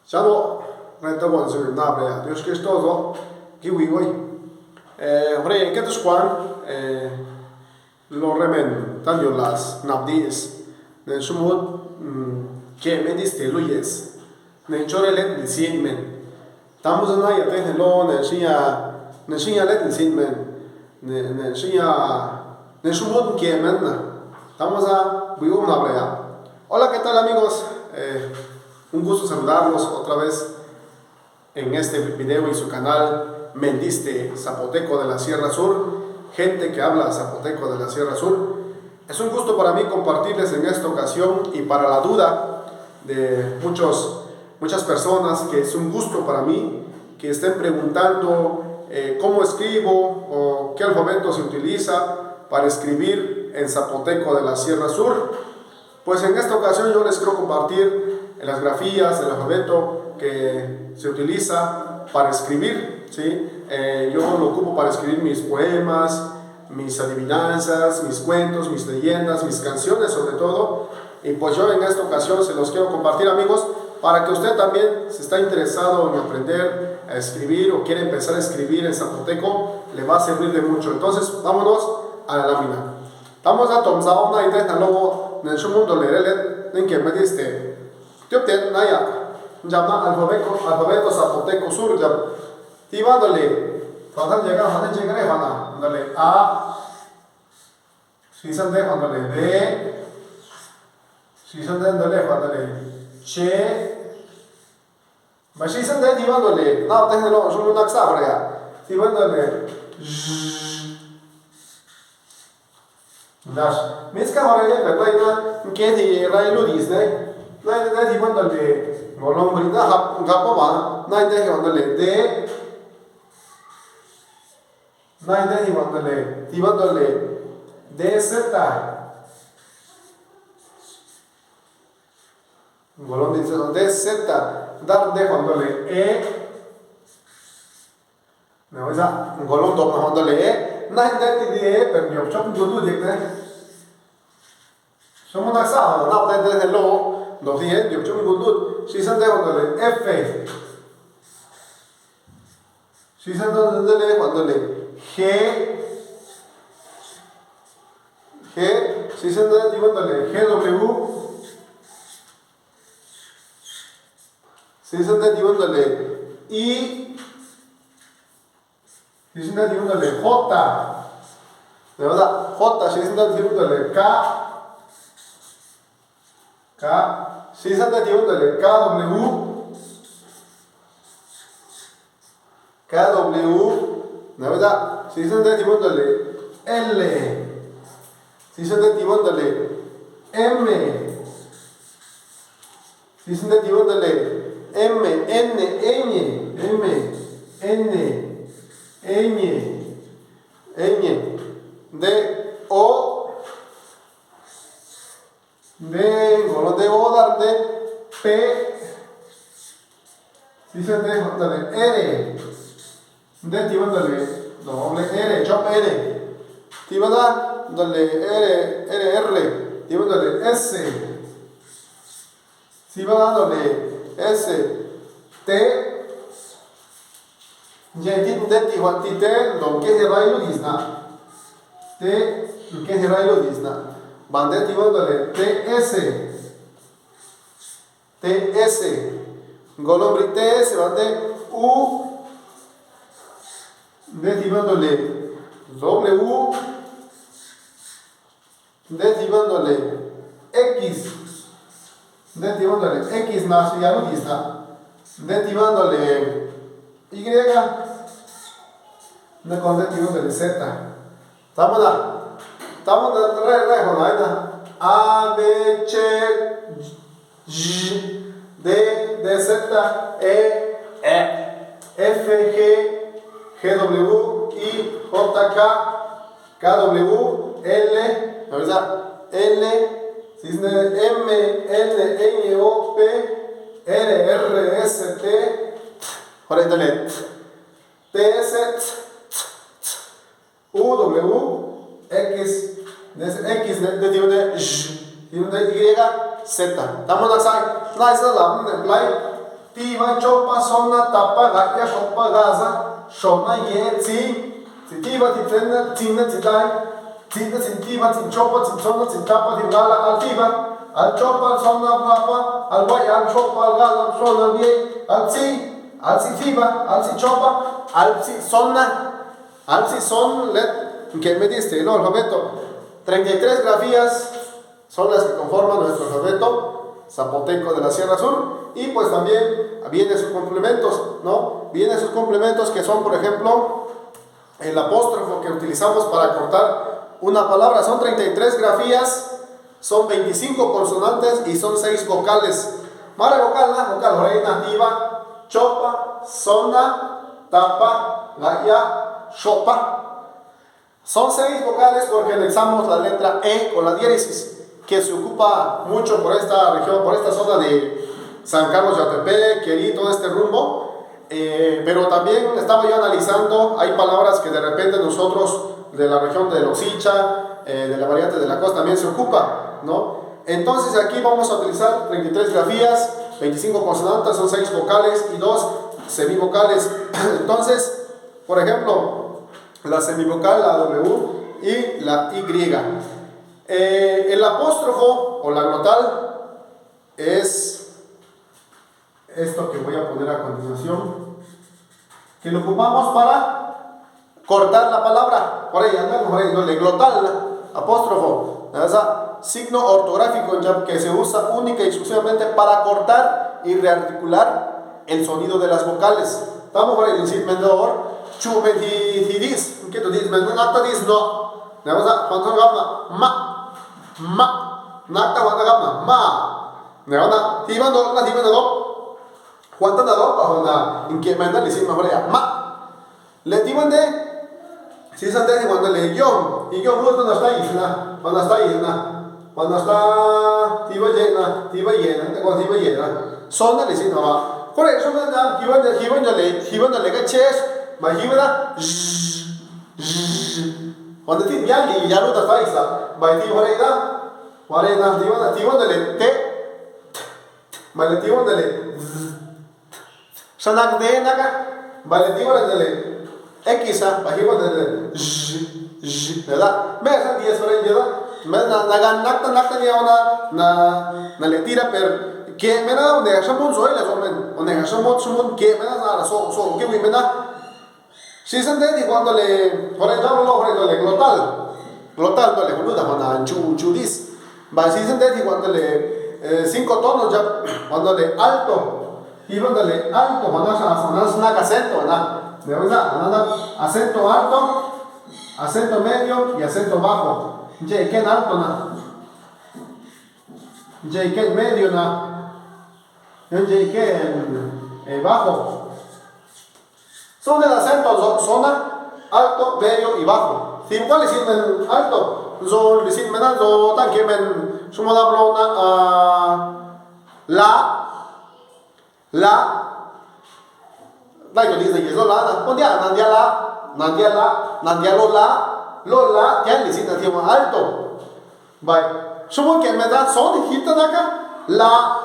Chano, renta bom se na brea. Deus que estou zo, que oi. Ore que tus quan lo remen tan yo las nabdis. Ne sumut que me diste luyes. Ne chore let ni sin men. Tamos na ya te lo ne sia let ni sin men. Ne sia ne sumut que men na. Estamos a buium na brea. Hola, ¿qué tal amigos? Un gusto saludarlos otra vez en este video y su canal Mendiste Zapoteco de la Sierra Sur, gente que habla zapoteco de la Sierra Sur. Es un gusto para mí compartirles en esta ocasión y para la duda de muchas personas, que es un gusto para mí que estén preguntando cómo escribo o qué alfabeto se utiliza para escribir en zapoteco de la Sierra Sur. Pues en esta ocasión yo les quiero compartir las grafías del alfabeto que se utiliza para escribir, ¿sí? Yo lo ocupo para escribir mis poemas, mis adivinanzas, mis cuentos, mis leyendas, mis canciones sobre todo. Y pues yo en esta ocasión se los quiero compartir, amigos, para que usted también, si está interesado en aprender a escribir o quiere empezar a escribir en zapoteco, le va a servir de mucho. Entonces vámonos a la lámina. Vamos a tomar una idea de luego en el mundo leer en que me diste. Yo te naya llama alfabeto zapoteco sur ya tivándole cuando llegaré dándole a si se de dándole b si se de dándole che mas si se de tivándole no tengo no son una xabra tivándole das miska hora ya verdad que de railu dice na di quando le golong brida gapo ma na ide quando le de na ide di quando le de seta golong dice de seta dar de quando le me voy a golong to quando le na ide di per mi option du देखते somos na sa na de lo no dije, yo me gusto. Si se anda cuando le F. Si se anda cuando le G. Si se anda cuando le GW. Si se anda cuando le I. Si se anda cuando le J. De verdad, J. Si se anda cuando le K. Si se anda llevándole KW, ¿la verdad? Si se anda llevándole L, si se anda llevándole M, si se anda llevándole M, N, D, O, de O dar de P, si se deja darle R, de tivándole doble R, chop R, tivada darle R, tivándole S, si va dándole S, T, ya de tivándole lo que es rayo disna, T, lo que es rayo disna. Bandera tivándole TS, golombre TS, bandera U, de tivándole W, de tivándole X, de tivándole X más ya no está, de tivándole Y, de tivándole Z. Estamos A, B, C, G, D, Z, E, F, G, W, I, J, K, W, L, M, N, O, P, R, S, T, T, S, U, W, X, de tipo de Y, Z. Estamos na sai, na isa lá, play, tiba, chopa, sona, tapa, gaya, shopa, gaza, shona, ye, tzi, tiba, tina, tzidai, tina, tiba, chopa, sona, tapa, tibala, al tiba, al chopa, al sona, rapa, al guaya, al chopa, al gala, al sona, al ye, al si tiba, al si chopa, al si sona, al si son, que me diste el alfabeto. 33 grafías son las que conforman nuestro alfabeto zapoteco de la Sierra Sur, y pues también vienen sus complementos, ¿no? Vienen sus complementos que son, por ejemplo, el apóstrofo que utilizamos para cortar una palabra. Son 33 grafías, son 25 consonantes y son 6 vocales. Mara vocal reina, nativa, chopa, sona, tapa, gaya, shopa. Son 6 vocales porque anexamos la letra E con la diéresis, que se ocupa mucho por esta región, por esta zona de San Carlos de Yautepec, Querí, todo este rumbo. Pero también estaba yo analizando, hay palabras que de repente nosotros de la región de Oxicha, de la variante de la costa también se ocupa, ¿no? Entonces aquí vamos a utilizar 33 grafías, 25 consonantes, son 6 vocales y 2 semivocales. Entonces, por ejemplo, la semivocal, la W y la Y. El apóstrofo o la glotal es esto que voy a poner a continuación, que lo ocupamos para cortar la palabra. Por ahí andamos, por ahí, no le glotal, apóstrofo, signo ortográfico que se usa única y exclusivamente para cortar y rearticular el sonido de las vocales. Estamos por ahí, decir menor, chubetidis, que tú dices, no, cuando ma, nakta cuando gama, ma, tiba no, cuando nado, en que manda le decimos mejor ya, ma, le tiban de, si es antes cuando le guión, y guión no está isla, cuando está tiba llena, cuando tiba llena, son le decimos va, por eso me da, giban de le ches, ma giban cuando ti ya no está isla, va ti varena, tiban de le te, ma le tiban de le sanak de naga, va le tiban de le x, va giban de le ¿verdad? Me hacen 10 horas, ¿verdad? Me nakta ni na le tira per que me da donde hacemos hoy las hombres, donde hacemos que me da so que me da. Si se entiende cuando le, por ejemplo, le glotal no le boluda cuando chudis, va si se entiende cuando le 5 tonos ya, cuando le alto, y cuando le alto, cuando hace un acento, ¿verdad? ¿Me ves? Acento alto, acento medio y acento bajo. ¿Y qué alto na? ¿Y qué medio na? ¿Y qué bajo? Son el acento zona, alto, medio y bajo. Si cuál es el alto, son decir menos o tan que men somos hablando la que dice que es la Lola, ya le dicen así alto. Vale. Somos que me da son hijita de acá. La.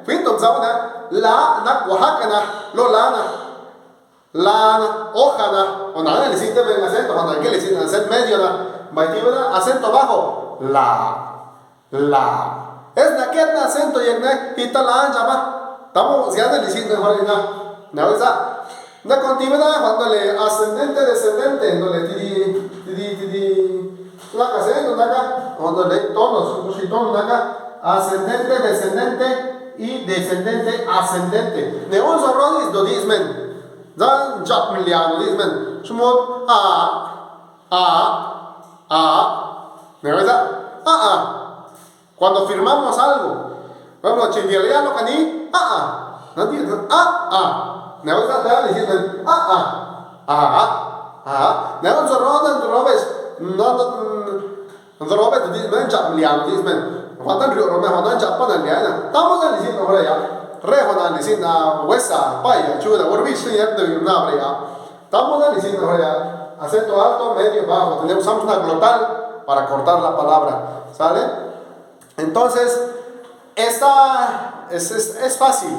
Fíjate, ¿sabes? La Oaxaca, la hoja, o nada, le hiciste el acento, cuando que le hiciste acento medio, acento bajo, la. Es la que acento y el quita la ancha, va. Estamos, si le hiciste mejor, la continuidad, cuando le ascendente, descendente, no le la caseta, acá, cuando le tonos, acá, ascendente, descendente y descendente, ascendente. De un solo lo dicen, dan chapmiliano, dicen, somos ¿me ves? Cuando firmamos algo, vamos chindiliano caní, no entiendo, ¿me ves? Te dicen, de un solo ves, no robes, dicen, chapmiliano, dicen. Cuando estamos diciendo ahora ya, rejonan diciendo huesa, paya, chuda, urbicho y una ya. Estamos diciendo ahora ya, acento alto, medio, bajo. Usamos una glotal para cortar la palabra, ¿sale? Entonces, Es fácil.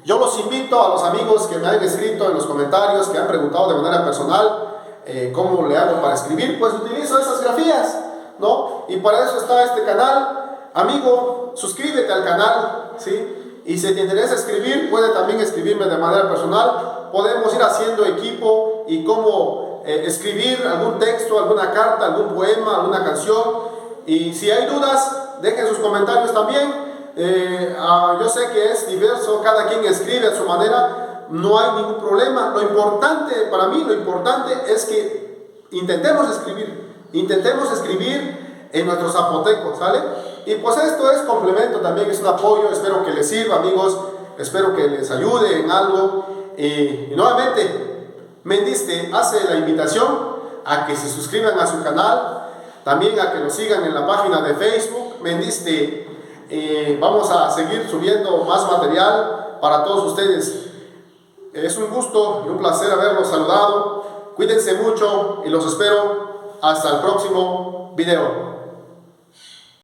Yo los invito a los amigos que me han escrito en los comentarios, que han preguntado de manera personal cómo le hago para escribir, pues utilizo esas grafías, ¿no? Y para eso está este canal. Amigo, suscríbete al canal, ¿sí? Y si te interesa escribir, puede también escribirme de manera personal. Podemos ir haciendo equipo y cómo escribir algún texto, alguna carta, algún poema, alguna canción. Y si hay dudas, dejen sus comentarios también. Yo sé que es diverso, cada quien escribe a su manera, no hay ningún problema. Lo importante para mí, lo importante es que intentemos escribir en nuestro zapoteco, ¿sale? Y pues esto es complemento también, es un apoyo. Espero que les sirva, amigos, espero que les ayude en algo. Y nuevamente, Mendiste hace la invitación a que se suscriban a su canal, también a que nos sigan en la página de Facebook, Mendiste. Vamos a seguir subiendo más material para todos ustedes. Es un gusto y un placer haberlos saludado. Cuídense mucho y los espero hasta el próximo video.